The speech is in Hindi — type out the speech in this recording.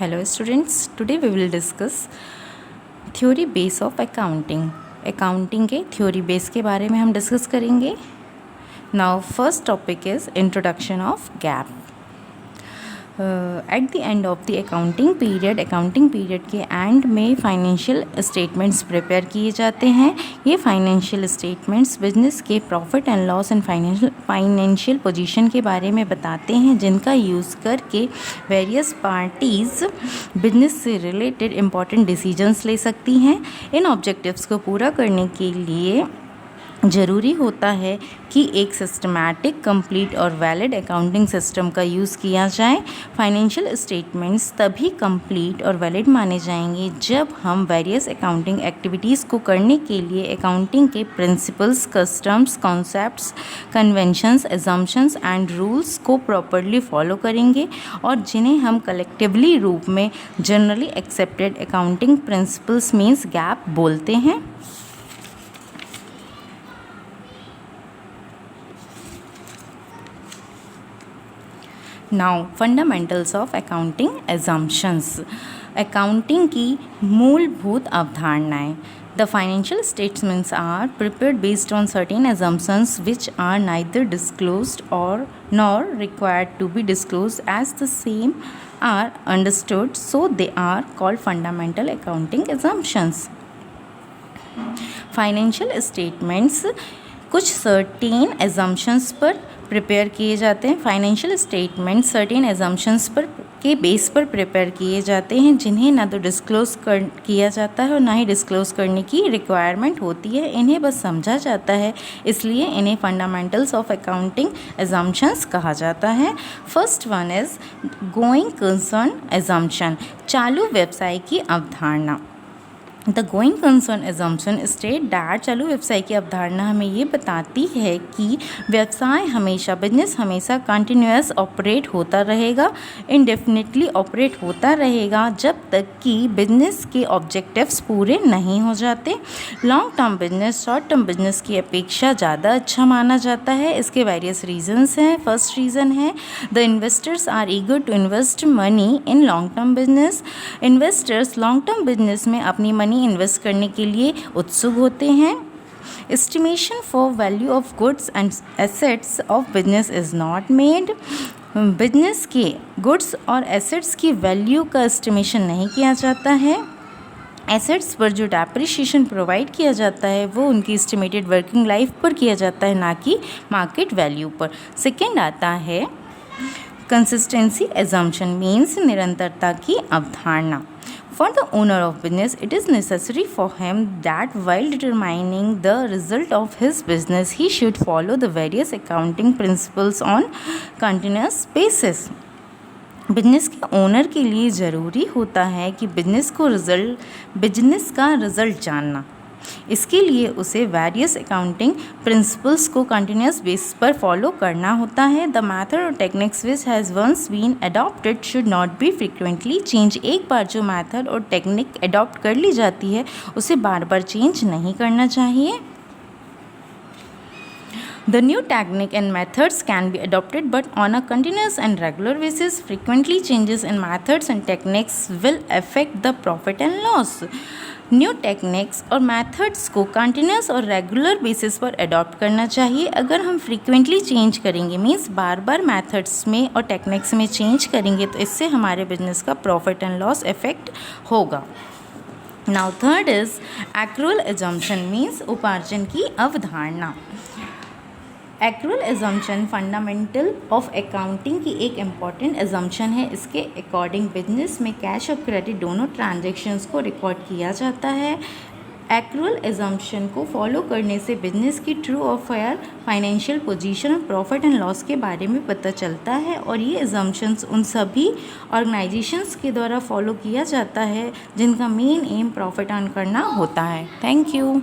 Hello students, today we will discuss theory base of accounting. Accounting के theory base के बारे में हम discuss करेंगे. Now first topic is introduction of GAAP. At the end of the accounting period के end में financial statements prepare किए जाते हैं. ये financial statements business के profit and loss and financial position के बारे में बताते हैं, जिनका यूज़ करके various parties business से related important decisions ले सकती हैं. इन objectives को पूरा करने के लिए ज़रूरी होता है कि एक सिस्टमैटिक, कंप्लीट और वैलिड अकाउंटिंग सिस्टम का यूज़ किया जाए. फाइनेंशियल स्टेटमेंट्स तभी कंप्लीट और वैलिड माने जाएंगे जब हम वेरियस अकाउंटिंग एक्टिविटीज़ को करने के लिए अकाउंटिंग के principles, customs, concepts, conventions, assumptions and rules को प्रॉपरली फॉलो करेंगे और जिन्हें हम कलेक्टिवली रूप में generally accepted accounting principles means GAAP बोलते हैं. Now fundamentals of accounting assumptions. अकाउंटिंग की मूलभूत अवधारणाएं. The financial statements are prepared based on certain assumptions which are neither disclosed और nor required to be disclosed as the same are understood, so they are called fundamental accounting assumptions. Financial statements कुछ सर्टेन एजम्पशंस पर प्रिपेयर किए जाते हैं. फाइनेंशियल स्टेटमेंट सर्टेन एजम्पशंस पर के बेस पर प्रिपेयर किए जाते हैं, जिन्हें ना तो डिस्क्लोज किया जाता है और ना ही डिस्क्लोज करने की रिक्वायरमेंट होती है. इन्हें बस समझा जाता है, इसलिए इन्हें फंडामेंटल्स ऑफ अकाउंटिंग एजम्पशंस कहा जाता है. First one is going concern assumption, चालू व्यवसाय की अवधारणा. The going concern assumption state that, चालू व्यवसाय की अवधारणा हमें ये बताती है कि व्यवसाय हमेशा, बिजनेस हमेशा कंटिन्यूअस ऑपरेट होता रहेगा, इनडेफिनेटली ऑपरेट होता रहेगा जब तक कि बिजनेस के ऑब्जेक्टिव्स पूरे नहीं हो जाते. Long term business short term business की अपेक्षा ज़्यादा अच्छा माना जाता है. इसके वेरियस रीजंस हैं. फर्स्ट रीज़न है the investors are eager to invest money in long term business. Investors long term business में अपनी मनी इन्वेस्ट करने के लिए उत्सुक होते हैं. Estimation for value of goods and assets of business is not made. Business के गुड्स और एसेट्स की वैल्यू का एस्टिमेशन नहीं किया जाता है. एसेट्स पर जो डेप्रिसिएशन प्रोवाइड किया जाता है वो उनकी एस्टिमेटेड वर्किंग लाइफ पर किया जाता है, ना कि मार्केट वैल्यू पर. सेकेंड आता है कंसिस्टेंसी एजम्पशन मीन्स निरंतरता की अवधारणा. For the owner of business, it is necessary for him that while determining the result of his business, he should follow the various accounting principles on continuous basis. Business के ओनर के लिए ज़रूरी होता है कि बिजनेस का रिज़ल्ट जानना. इसके लिए उसे वेरियस अकाउंटिंग प्रिंसिपल्स को कंटिन्यूस बेसिस पर फॉलो करना होता है. द मैथड और techniques which has once been adopted should not be frequently change. एक बार जो मैथड और टेक्निक अडॉप्ट कर ली जाती है उसे बार बार चेंज नहीं करना चाहिए. The new technique and methods can be adopted but on a continuous and regular basis. Frequently changes in methods and techniques will affect the profit and loss. New techniques और मेथड्स को कंटिन्यूस और रेगुलर बेसिस पर अडॉप्ट करना चाहिए. अगर हम फ्रीक्वेंटली चेंज करेंगे मीन्स बार बार मेथड्स में और टेक्निक्स में चेंज करेंगे तो इससे हमारे बिजनेस का प्रॉफिट एंड लॉस इफेक्ट होगा. Now third is accrual assumption means उपार्जन की अवधारणा. Accrual assumption fundamental of accounting की एक इम्पॉर्टेंट एजम्पशन है. इसके अकॉर्डिंग बिजनेस में कैश और क्रेडिट दोनों ट्रांजैक्शंस को रिकॉर्ड किया जाता है. एक्रूअल एजम्पशन को फॉलो करने से बिजनेस की ट्रू और फेयर फाइनेंशियल पोजीशन और प्रॉफिट एंड लॉस के बारे में पता चलता है और ये एजम्पशंस उन सभी ऑर्गेनाइजेशंस के द्वारा फॉलो किया जाता है जिनका मेन एम प्रॉफिट अर्न करना होता है. Thank you.